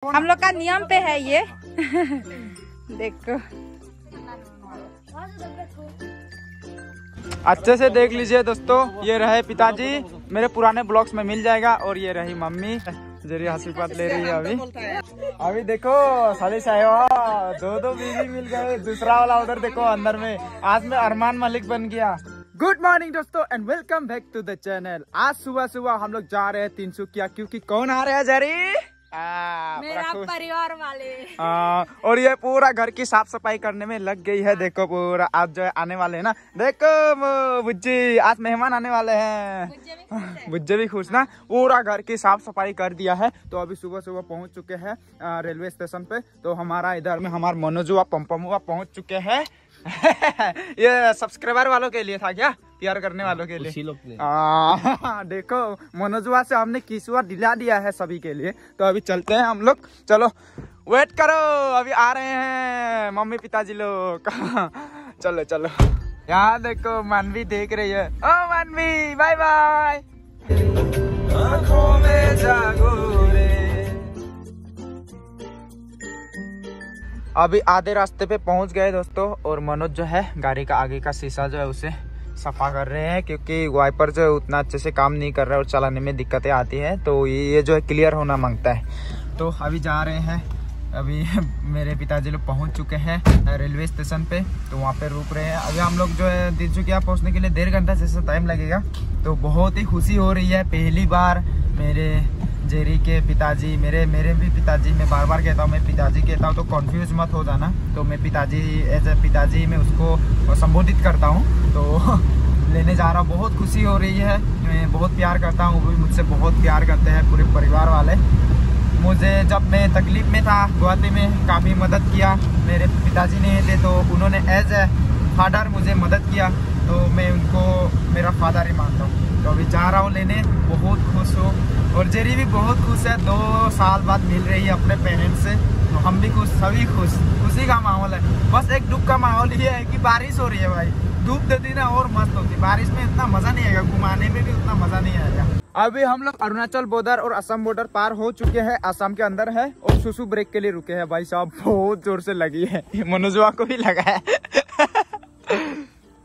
हम लोग का नियम पे है ये। देखो अच्छे से देख लीजिए दोस्तों, ये रहे पिताजी, मेरे पुराने ब्लॉग्स में मिल जाएगा। और ये रही मम्मी, जरी आशीर्वाद ले रही है अभी देखो साली साहिबा, दो बीवी मिल गए। दूसरा वाला उधर देखो अंदर में, आज मैं अरमान मलिक बन गया। गुड मॉर्निंग दोस्तों and welcome back to the channel. आज सुबह सुबह हम लोग जा रहे हैं तिनसुकिया, क्योंकि कौन आ रहे हैं जरी? मेरा परिवार वाले। और ये पूरा घर की साफ सफाई करने में लग गई है। देखो पूरा आज जो है आने वाले हैं ना, देखो बुज्जी आज मेहमान आने वाले हैं। बुज्जे भी खुश ना, पूरा घर की साफ सफाई कर दिया है। तो अभी सुबह सुबह पहुंच चुके हैं रेलवे स्टेशन पे। तो हमारा इधर में हमारा मनोजुआ पंपमुआ पहुंच चुके हैं। ये सब्सक्राइबर वालों के लिए था क्या, प्यार करने वालों के लिए? देखो मनोजुआ से हमने किसुआ दिला दिया है सभी के लिए। तो अभी चलते हैं हम लोग, चलो वेट करो, अभी आ रहे हैं मम्मी पिताजी लोग। चलो चलो, यहाँ देखो मानवी देख रही है। ओ मानवी बाय बाय। आँखों में जागो रे। अभी आधे रास्ते पे पहुंच गए दोस्तों, और मनोज जो है गाड़ी का आगे का शीशा जो है उसे सफा कर रहे हैं, क्योंकि वाइपर जो है उतना अच्छे से काम नहीं कर रहा है और चलाने में दिक्कतें आती हैं। तो ये जो है क्लियर होना मांगता है। तो अभी जा रहे हैं, अभी मेरे पिताजी लोग पहुंच चुके हैं रेलवे स्टेशन पे। तो वहाँ पे रुक रहे हैं। अभी हम लोग जो है तिनसुकिया पहुँचने के लिए 1.5 घंटा जैसा टाइम लगेगा। तो बहुत ही खुशी हो रही है, पहली बार मेरे जेरी के पिताजी, मेरे भी पिताजी, मैं बार बार कहता हूँ मैं पिताजी कहता हूँ तो कंफ्यूज मत हो जाना। तो मैं पिताजी एज ए पिताजी मैं उसको संबोधित करता हूँ। तो लेने जा रहा हूँ, बहुत खुशी हो रही है। मैं बहुत प्यार करता हूँ, वो भी मुझसे बहुत प्यार करते हैं, पूरे परिवार वाले। मुझे जब मैं तकलीफ में था गुवाहाटी में काफ़ी मदद किया, मेरे पिताजी ने थे तो उन्होंने एज ए फादर मुझे मदद किया। तो मैं उनको मेरा फादर ही मानता हूँ। तो अभी जा रहा हूँ लेने, बहुत खुश हूँ। और जेरी भी बहुत खुश है, 2 साल बाद मिल रही है अपने पेरेंट्स से। तो हम भी खुश, सभी खुश, खुशी का माहौल है। बस एक दुख का माहौल ये है कि बारिश हो रही है भाई। धूप देती ना और मस्त होती, बारिश में इतना मजा नहीं आएगा, घुमाने में भी उतना मजा नहीं आएगा। अभी हम लोग अरुणाचल बॉर्डर और असम बॉर्डर पार हो चुके हैं, असम के अंदर है। और सुसु ब्रेक के लिए रुके हैं भाई साहब, बहुत जोर से लगी है, मनोजुआ को भी लगा है।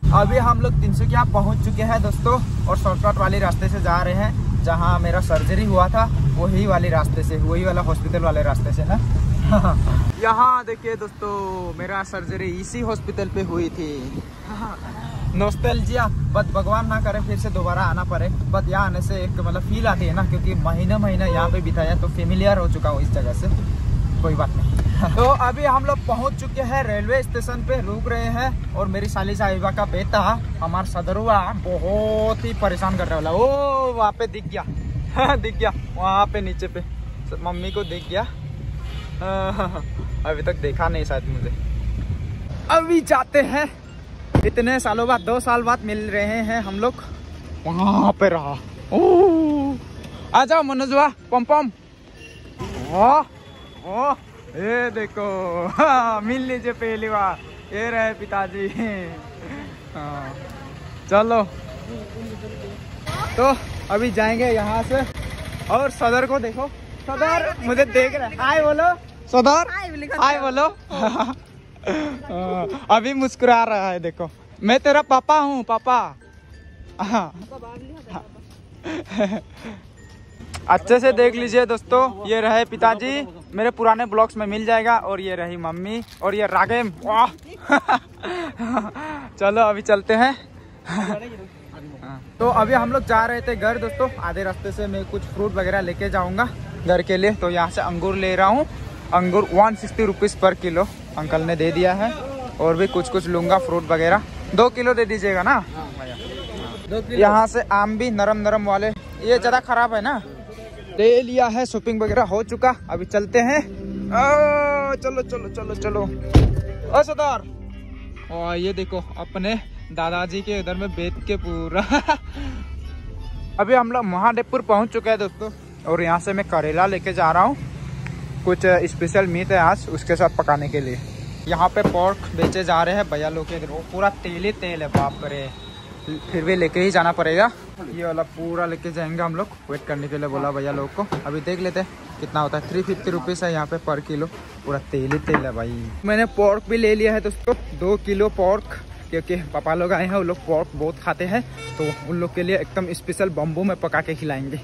अभी हम लोग तिनसुकिया पहुंच चुके हैं दोस्तों, और शॉर्टकट वाले रास्ते से जा रहे हैं। जहां मेरा सर्जरी हुआ था वही वाले रास्ते से, वही वाला हॉस्पिटल वाले रास्ते से है। यहाँ देखिए दोस्तों, मेरा सर्जरी इसी हॉस्पिटल पे हुई थी। नॉस्टैल्जिया, बट भगवान ना करे फिर से दोबारा आना पड़े। बट यहाँ आने से एक मतलब फील आती है ना, क्योंकि महीना यहाँ पे बिताया तो फेमिलियर हो चुका हूँ इस जगह से, कोई बात नहीं। तो अभी हम लोग पहुंच चुके हैं रेलवे स्टेशन पे, रुक रहे हैं। और मेरी साली साहिबा का बेटा हमारा सदरुआ बहुत ही परेशान कर रहा है। ओ वहाँ पे दिख गया, दिख गया वहाँ पे नीचे पे, मम्मी को दिख गया। अभी तक देखा नहीं शायद मुझे। अभी जाते हैं, इतने सालों बाद 2 साल बाद मिल रहे हैं हम लोग। वहाँ पे रहा, ओ आ जाओ मनोजुआ पम। ओ ये देखो, मिल लीजिए पहली बार, ये रहे पिताजी। चलो तो अभी जाएंगे यहाँ से। और सदर को देखो, सदर मुझे देख रहा है, हाय बोलो सदर, हाय बोलो। अभी मुस्कुरा रहा है, देखो मैं तेरा पापा हूँ, पापा। अच्छे से देख लीजिए दोस्तों, ये रहे पिताजी, मेरे पुराने ब्लॉग्स में मिल जाएगा। और ये रही मम्मी, और ये रागेम। चलो अभी चलते हैं। तो अभी हम लोग जा रहे थे घर दोस्तों, आधे रास्ते से मैं कुछ फ्रूट वगैरह लेके जाऊंगा घर के लिए। तो यहाँ से अंगूर ले रहा हूँ, अंगूर 160 रुपीज़ पर किलो अंकल ने दे दिया है। और भी कुछ लूंगा फ्रूट वगैरह, 2 किलो दे दीजिएगा ना। यहाँ से आम भी नरम वाले, ये ज़्यादा खराब है ना, ले लिया है। शॉपिंग वगैरह हो चुका, अभी चलते हैं। चलो चलो चलो चलो। ओ सरदार, और ये देखो अपने दादाजी के इधर में बैठ के पूरा। अभी हम लोग महादेवपुर पहुंच चुके हैं दोस्तों, और यहाँ से मैं करेला लेके जा रहा हूँ। कुछ स्पेशल मीट है आज उसके साथ पकाने के लिए। यहाँ पे पोर्क बेचे जा रहे हैं भैया लोग के इधर, वो पूरा तेल ही तेल है, बाप रे। फिर भी लेके ही जाना पड़ेगा। ये वाला पूरा लेके जाएंगे हम लोग। वेट करने के लिए बोला भैया लोग को। अभी देख लेते हैं कितना होता है। 350 रुपीज़ है यहाँ पे पर किलो। पूरा तेल ही तेल है भाई। मैंने पोर्क भी ले लिया है दोस्तों, 2 किलो पोर्क, क्योंकि पापा लोग आए हैं, वो लोग पोर्क बहुत खाते हैं, तो उन लोग के लिए एकदम स्पेशल बम्बू में पका के खिलाएंगे।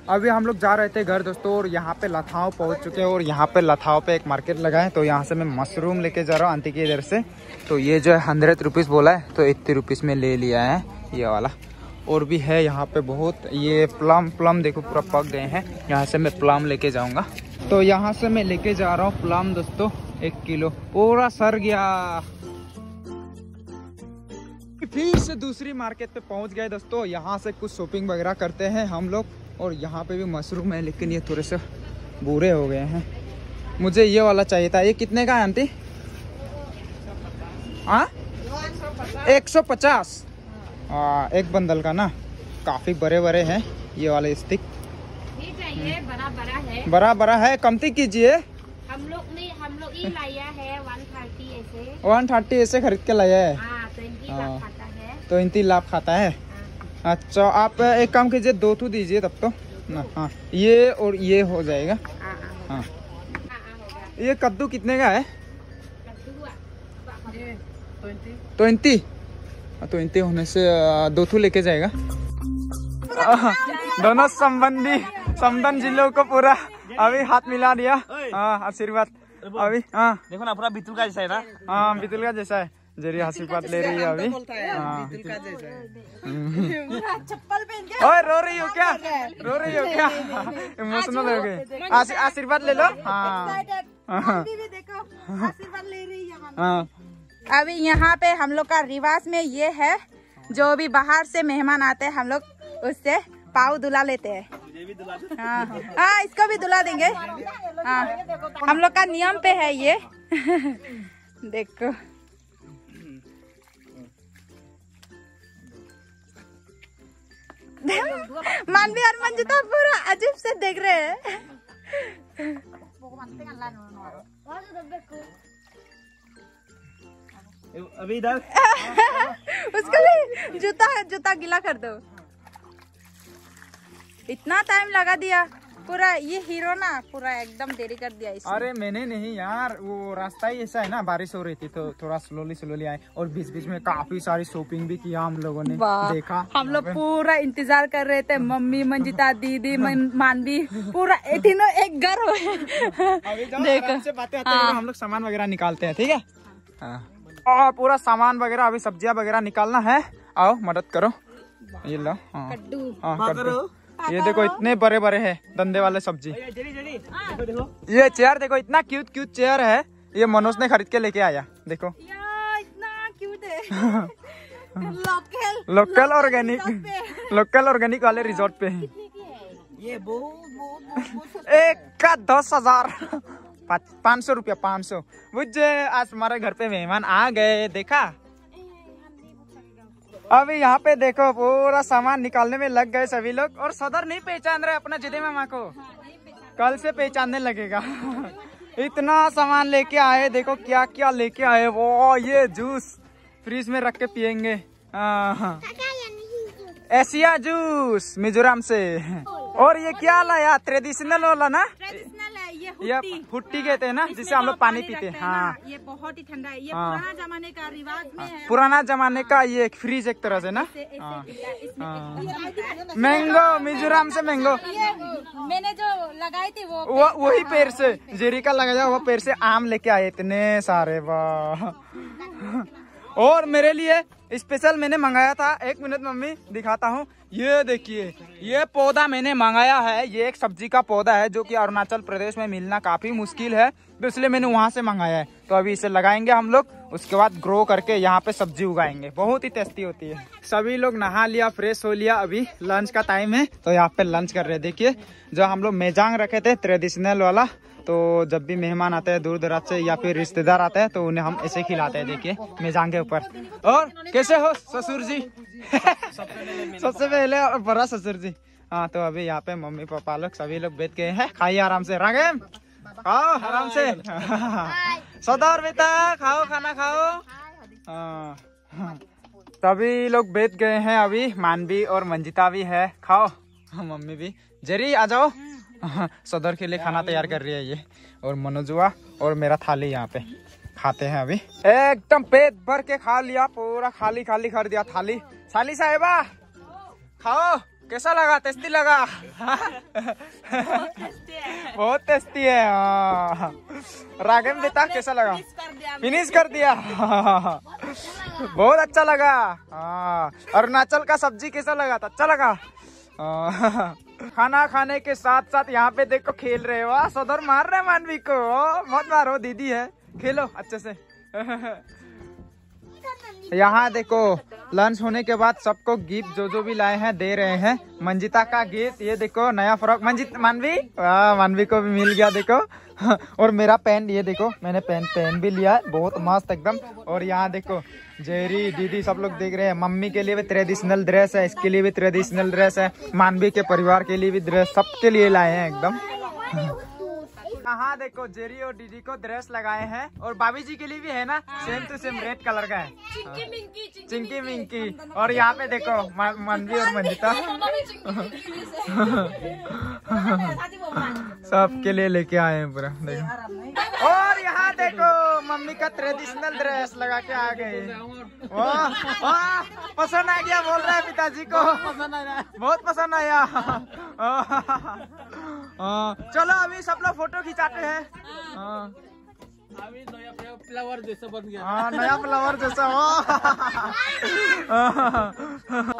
अभी हम लोग जा रहे थे घर दोस्तों, और यहाँ पे लथाओ पहुँच चुके हैं। और यहाँ पे लथाओ पे एक मार्केट लगा है, तो यहाँ से मैं मशरूम लेके जा रहा हूँ आंटी की इधर से। तो ये जो है 100 रुपीज़ बोला है, तो 80 रुपीज़ में ले लिया है ये वाला। और भी है यहाँ पे बहुत। ये प्लम देखो पूरा पक गए हैं। यहाँ से मैं प्लम लेके जाऊँगा। तो यहाँ से मैं लेके जा रहा हूँ प्लम दोस्तों, 1 किलो। पूरा सर गया। फिर से दूसरी मार्केट पे पहुंच गए दोस्तों। यहाँ से कुछ शॉपिंग वगैरह करते हैं हम लोग। और यहाँ पे भी मशरूम है, लेकिन ये थोड़े से बुरे हो गए हैं। मुझे ये वाला चाहिए था। ये कितने का है आंटी? हाँ 150। एक बंडल का ना, काफी बड़े बड़े हैं ये वाले स्टिक। बड़ा बड़ा है, कमती कीजिए। हम लोग ये लाया है 130 ऐसे। 130 ऐसे खरीद के लाया है। 20 लाख खाता है। 20 लाख खाता है। अच्छा आप एक काम कीजिए, 2 ठो दीजिए तब तो ना। हाँ ये और ये हो जाएगा। हाँ ये कद्दू कितने का है? 20 होने से 2 ठो लेके जाएगा। दोनों संबंध जिलों को पूरा अभी हाथ मिला दिया। हाँ आशीर्वाद अभी। हाँ देखो ना, पूरा बितुल का जैसा है ना। हाँ बितुल का जैसा है। जेरी आशीर्वाद ले रही है अभी। चप्पल पहन के ओए रो रही हो क्या? इमोशनल हो गए। आशीर्वाद ले लो। हाँ देखो आशीर्वाद ले रही है। हाँ अभी यहाँ पे हम लोग का रिवाज में ये है, जो भी बाहर से मेहमान आते हैं हम लोग उससे पाव दुला लेते हैं। हाँ इसको भी दुला देंगे। हाँ हम लोग का नियम पे है ये। देखो मानवी और मंजिता पूरा अजीब से देख रहे हैं। अभी इधर उसको भी जूता गीला कर दो। इतना टाइम लगा दिया पूरा। ये हीरो ना पूरा एकदम देरी कर दिया इसने। अरे मैंने नहीं यार, वो रास्ता ही ऐसा है ना, बारिश हो रही थी तो थोड़ा स्लोली आए। और बीच में काफी सारी शॉपिंग भी किया हम लोगों ने। देखा हम लोग पूरा इंतजार कर रहे थे। मम्मी, मंजिता, दीदी, मानवी, पूरा तीनों एक घर हो। देखो से बातें हम लोग सामान वगैरह निकालते हैं, ठीक है। हाँ पूरा सामान वगैरह, अभी सब्जियां वगैरह निकालना है। आओ मदद करो। ये लो। हाँ कद्दू। ये देखो इतने बड़े बड़े हैं धंधे वाले सब्जी। ये चेयर देखो, इतना क्यूट चेयर है। ये मनोज ने खरीद के लेके आया। देखो इतना क्यूट है। लोकल ऑर्गेनिक वाले रिजॉर्ट पे है। ये बहुत एक का 10,000। 500 रुपया 500। मुझे आज हमारे घर पे मेहमान आ गए, देखा। अभी यहाँ पे देखो पूरा सामान निकालने में लग गए सभी लोग। और सदर नहीं पहचान रहे अपना जिदे मामा को, कल से पहचानने लगेगा। इतना सामान लेके आए, देखो क्या क्या लेके आए। वो ये जूस फ्रीज में रख के पियेंगे। एशिया जूस मिजोरम से। और ये क्या लाया? ट्रेडिशनल वाला ना, ये फुट्टी कहते हैं ना, जिससे हम लोग पानी पीते हैं। हाँ ये बहुत ही ठंडा है। ये पुराना जमाने का रिवाज में है। पुराना जमाने का ये एक फ्रीज एक तरह से ना। मैंगो, मिजोरम से मैंगो। मैंने जो लगाई थी वो वही पेड़ से, जेरी का लगाया वो पेड़ से आम लेके आए इतने सारे। वाह। और मेरे लिए स्पेशल मैंने मंगाया था। 1 मिनट मम्मी दिखाता हूँ। ये देखिए, ये पौधा मैंने मंगाया है। ये एक सब्जी का पौधा है जो कि अरुणाचल प्रदेश में मिलना काफी मुश्किल है, तो इसलिए मैंने वहां से मंगाया है। तो अभी इसे लगाएंगे हम लोग, उसके बाद ग्रो करके यहाँ पे सब्जी उगाएंगे। बहुत ही टेस्टी होती है। सभी लोग नहा लिया, फ्रेश हो लिया। अभी लंच का टाइम है, तो यहाँ पे लंच कर रहे हैं। देखिए जो हम लोग मेजांग रखे थे ट्रेडिशनल वाला, तो जब भी मेहमान आते हैं दूर दराज से या फिर रिश्तेदार आते हैं तो उन्हें हम ऐसे खिलाते हैं। देखिए मेजांग के ऊपर। और कैसे हो ससुर जी? सबसे पहले और बड़ा ससुर जी। हाँ तो अभी यहाँ पे मम्मी पापा लोग सभी लोग बैठ गए हैं। खाइए आराम से। रागेम खाओ आराम से। सदा और बेटा खाओ, खाना खाओ। तभी लोग बैठ गए हैं। अभी मानवी और मंजिता भी है। खाओ, मम्मी भी। जेरी आ जाओ। सदर के लिए खाना तैयार कर रही है ये। और मनोजुआ और मेरा थाली यहाँ पे खाते हैं। अभी एकदम पेट भर के खा लिया, पूरा खाली खाली कर दिया थाली। साली साहिबा खाओ, कैसा लगा? टेस्टी लगा? बहुत टेस्टी है। रागम बेटा कैसा लगा? फिनिश कर दिया। बहुत अच्छा लगा। अरुणाचल का सब्जी कैसा लगा? तो अच्छा लगा। खाना खाने के साथ साथ यहाँ पे देखो खेल रहे हो। सदर मार रहे मानवी को। मत मारो, दीदी है, खेलो अच्छे से। यहाँ देखो लंच होने के बाद सबको गिफ्ट जो भी लाए हैं दे रहे हैं। मंजिता का गिफ्ट ये देखो, नया फ्रॉक। मानवी मानवी को भी मिल गया देखो। और मेरा पेन ये देखो, मैंने पेन भी लिया है, बहुत मस्त एकदम। और यहाँ देखो जेरी दीदी सब लोग देख रहे हैं। मम्मी के लिए भी ट्रेडिशनल ड्रेस है, इसके लिए भी ट्रेडिशनल ड्रेस है, मानवी के परिवार के लिए भी ड्रेस, सबके लिए लाए हैं एकदम। हाँ देखो जेरी और दीदी को ड्रेस लगाए हैं। और भाभी जी के लिए भी है ना, same to same red colour का है, चिंकी मिंकी। और यहाँ पे देखो मानवी और मंजिता सबके लिए लेके आए हैं पूरा देखो। और यहाँ देखो मम्मी का ट्रेडिशनल ड्रेस लगा के आ गए। वाह पसंद आ गया बोल रहा है पिताजी को, बहुत पसंद आया। चलो अभी सब लोग फोटो खिंचाते हैं। अभी नया फ्लावर जैसा बन गया। हाँ नया फ्लावर जैसा।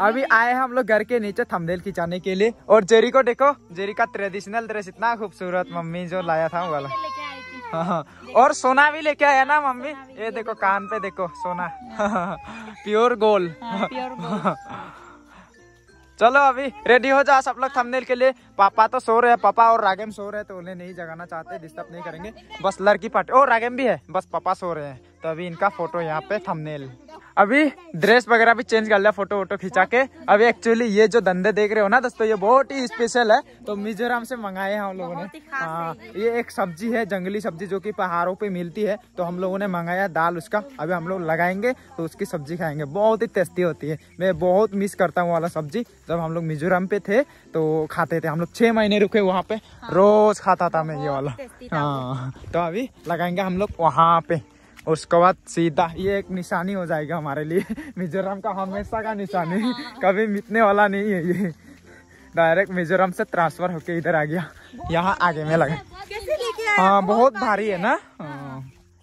अभी आए हम लोग घर के नीचे थंबनेल खिंचाने के लिए। और जेरी को देखो, जेरी का ट्रेडिशनल ड्रेस इतना खूबसूरत मम्मी जो लाया था वो वाला। हाँ और सोना भी लेके आया ना मम्मी, ये देखो कान पे देखो सोना। Pure gold. चलो अभी रेडी हो जा सब लोग थंबनेल के लिए। पापा तो सो रहे हैं, पापा और रागम सो रहे हैं, तो उन्हें नहीं जगाना चाहते, डिस्टर्ब नहीं करेंगे। बस लड़की पार्टी और रागम भी है, बस पापा सो रहे हैं। तो अभी इनका फोटो यहाँ पे थंबनेल। अभी ड्रेस वगैरह भी चेंज कर लिया फोटो वोटो खिंचा के। अभी एक्चुअली ये जो धंधे देख रहे हो ना दोस्तों, ये बहुत ही स्पेशल है। तो मिजोरम से मंगाए हैं हम लोगों ने। हाँ ये एक सब्जी है, जंगली सब्जी जो कि पहाड़ों पे मिलती है। तो हम लोगों ने मंगाया दाल उसका, अभी हम लोग लगाएंगे तो उसकी सब्जी खाएंगे। बहुत ही टेस्टी होती है, मैं बहुत मिस करता हूँ वाला सब्जी। जब हम लोग मिजोरम पे थे तो खाते थे हम लोग, 6 महीने रुके वहाँ पे। रोज खाता था मैं ये वाला। हाँ तो अभी लगाएंगे हम लोग वहाँ पे। और उसके बाद सीधा ये एक निशानी हो जाएगा हमारे लिए, मिजोरम का हमेशा का निशानी। कभी मिटने वाला नहीं है ये। डायरेक्ट मिजोरम से ट्रांसफर होके इधर आ गया, यहाँ आगे में लगा। हाँ बहुत भारी है ना।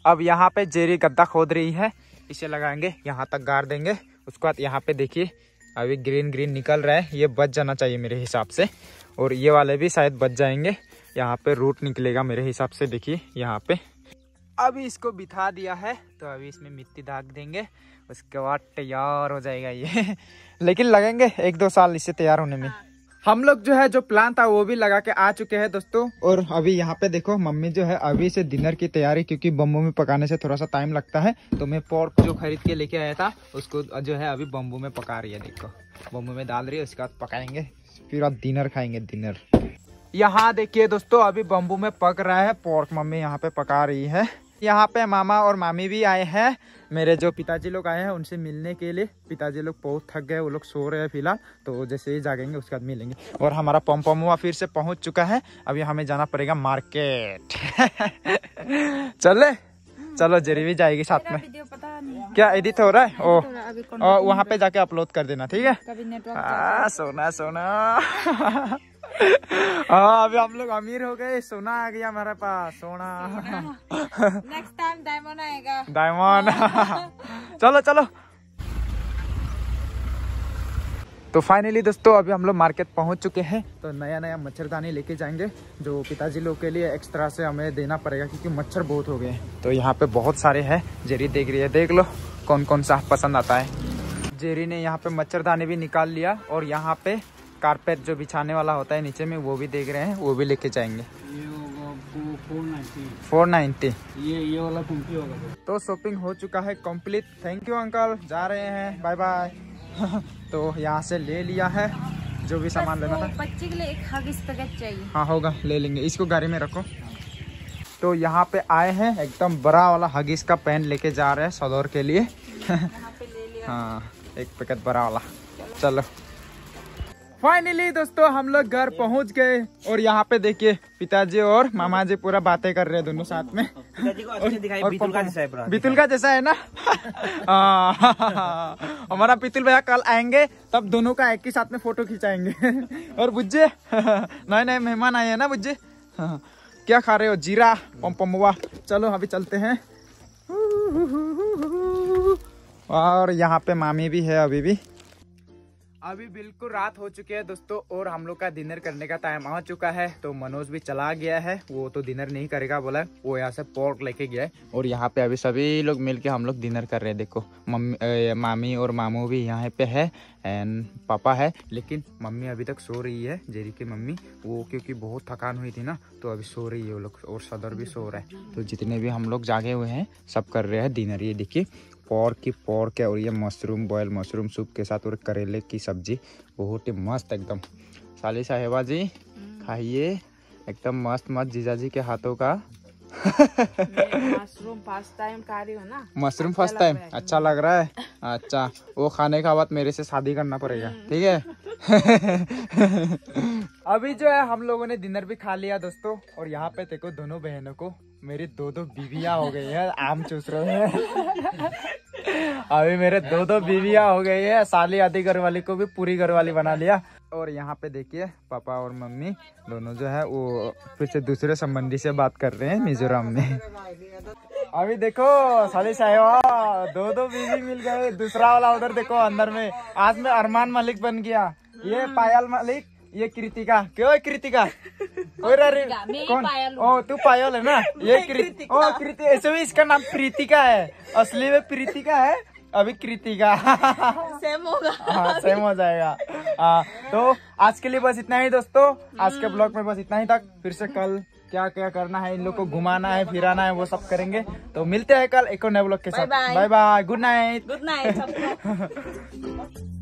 अब यहाँ पे जेरी गद्दा खोद रही है, इसे लगाएंगे, यहाँ तक गाड़ देंगे। उसके बाद यहाँ पे देखिए अभी ग्रीन ग्रीन निकल रहा है, ये बच जाना चाहिए मेरे हिसाब से। और ये वाले भी शायद बच जाएंगे, यहाँ पे रूट निकलेगा मेरे हिसाब से। देखिए यहाँ पे अभी इसको बिठा दिया है, तो अभी इसमें मिट्टी दाग देंगे, उसके बाद तैयार हो जाएगा ये। लेकिन लगेंगे 1-2 साल इसे तैयार होने में। हम लोग जो है जो प्लान था वो भी लगा के आ चुके हैं दोस्तों। और अभी यहाँ पे देखो मम्मी जो है अभी से डिनर की तैयारी, क्योंकि बम्बू में पकाने से थोड़ा सा टाइम लगता है। तो मैं पोर्क जो खरीद के लेके आया था उसको जो है अभी बम्बू में पका रही है। देखो बम्बू में डाल रही है, उसके बाद पकाएंगे, फिर आप डिनर खाएंगे डिनर। यहाँ देखिए दोस्तों अभी बम्बू में पक रहा है पोर्क, मम्मी यहाँ पे पका रही है। यहाँ पे मामा और मामी भी आए हैं, मेरे जो पिताजी लोग आए हैं उनसे मिलने के लिए। पिताजी लोग बहुत थक गए, वो लोग सो रहे हैं फिलहाल, तो जैसे ही जागेंगे उसके बाद मिलेंगे। और हमारा पम्पमुआ फिर से पहुंच चुका है, अभी हमें जाना पड़ेगा मार्केट। चले चलो जेरी भी जाएगी साथ में। क्या एडिट हो रहा है? ओ वहाँ पे जाके अपलोड कर देना, ठीक है। सोना सोना। अभी हम लोग अमीर हो गए, सोना आ गया हमारे पास, सोना। नेक्स्ट टाइम डायमंड आएगा। डायमंड। चलो चलो। तो फाइनली दोस्तों अभी हम लोग मार्केट पहुंच चुके हैं। तो नया नया मच्छरदानी लेके जाएंगे, जो पिताजी लोग के लिए एक्स्ट्रा से हमें देना पड़ेगा, क्योंकि मच्छर बहुत हो गए हैं। तो यहाँ पे बहुत सारे हैं, जेरी देख रही है, देख लो कौन कौन सा पसंद आता है। जेरी ने यहाँ पे मच्छरदानी भी निकाल लिया। और यहाँ पे कारपेट जो बिछाने वाला होता है नीचे में, वो भी देख रहे हैं, वो भी लेके जाएंगे। 490 ये वाला कुंकी होगा। तो शॉपिंग हो चुका है कंप्लीट। थैंक यू अंकल, जा रहे हैं, बाय बाय। तो यहाँ से ले लिया है जो भी सामान लेना था। बच्चे के लिए एक हगिस पैकेट चाहिए। हाँ होगा, ले लेंगे, इसको गाड़ी में रखो। तो यहाँ पे आए हैं, एकदम बड़ा वाला हगिस का पेन लेके जा रहे हैं सदौर के लिए। यहाँ पे ले लिया। हाँ एक पैकेट बड़ा वाला। चलो फाइनली दोस्तों हम लोग घर पहुंच गए और यहाँ पे देखिए पिताजी और मामा जी पूरा बातें कर रहे हैं दोनों साथ में। बितुल का जैसा है ना। हमारा पितुल भैया कल आएंगे तब दोनों का एक ही साथ में फोटो खिंचाएंगे। और बुज्जे नए नए मेहमान आए हैं ना बुज्जे। क्या खा रहे हो? जीरा पमपमुआ। चलो अभी चलते हैं। और यहाँ पे मामी भी है। अभी बिल्कुल रात हो चुकी है दोस्तों और हम लोग का डिनर करने का टाइम आ चुका है। तो मनोज भी चला गया है, वो तो डिनर नहीं करेगा बोला है। वो यहाँ से पोर्क लेके गया है और यहाँ पे अभी सभी लोग मिलके हम लोग डिनर कर रहे हैं। देखो मामी और मामू भी यहाँ पे है एंड पापा है, लेकिन मम्मी अभी तक सो रही है। जेरी की मम्मी वो क्योंकि बहुत थकान हुई थी ना तो अभी सो रही है वो लोग और सदर भी सो रहा है। तो जितने भी हम लोग जागे हुए हैं सब कर रहे हैं डिनर। ये देखिए पोर्क है और ये मशरूम बॉयल मशरूम सूप के साथ और करेले की सब्जी बहुत ही मस्त एकदम। साली साहेबा जी खाइए एकदम मस्त जीजाजी के हाथों का। मशरूम फर्स्ट टाइम खा रही हूँ ना। मशरूम फर्स्ट टाइम अच्छा लग रहा है। अच्छा वो खाने का बाद मेरे से शादी करना पड़ेगा, ठीक है। अभी जो है हम लोगों ने डिनर भी खा लिया दोस्तों और यहाँ पे देखो दोनों बहनों को मेरी दो बीवियां हो गई है। आम चूस रहे हैं। अभी मेरे दो बीवियां हो गई है। साली आधी घर वाली को भी पूरी घर वाली बना लिया। और यहाँ पे देखिए पापा और मम्मी दोनों जो है वो फिर से दूसरे संबंधी से बात कर रहे हैं मिजोरम में। अभी देखो साली साहेबा दो बीवी मिल गए। दूसरा वाला उधर देखो अंदर में। आज मैं अरमान मलिक बन गया। ये पायल मलिक, ये कृतिका। क्यों है कृतिका? कौन? ओ तू पायल है ना। ये कृति ऐसे भी इसका नाम प्रीतिका है। असली में प्रीतिका है, अभी कृतिका। सेम होगा। हाँ सेम हो जाएगा। तो आज के लिए बस इतना ही दोस्तों। आज के ब्लॉग में बस इतना ही तक। फिर से कल क्या क्या करना है, इन लोग को घुमाना है फिराना है वो सब करेंगे। तो मिलते हैं कल एक और नए ब्लॉग के साथ। Bye bye, good night. Good night सबको।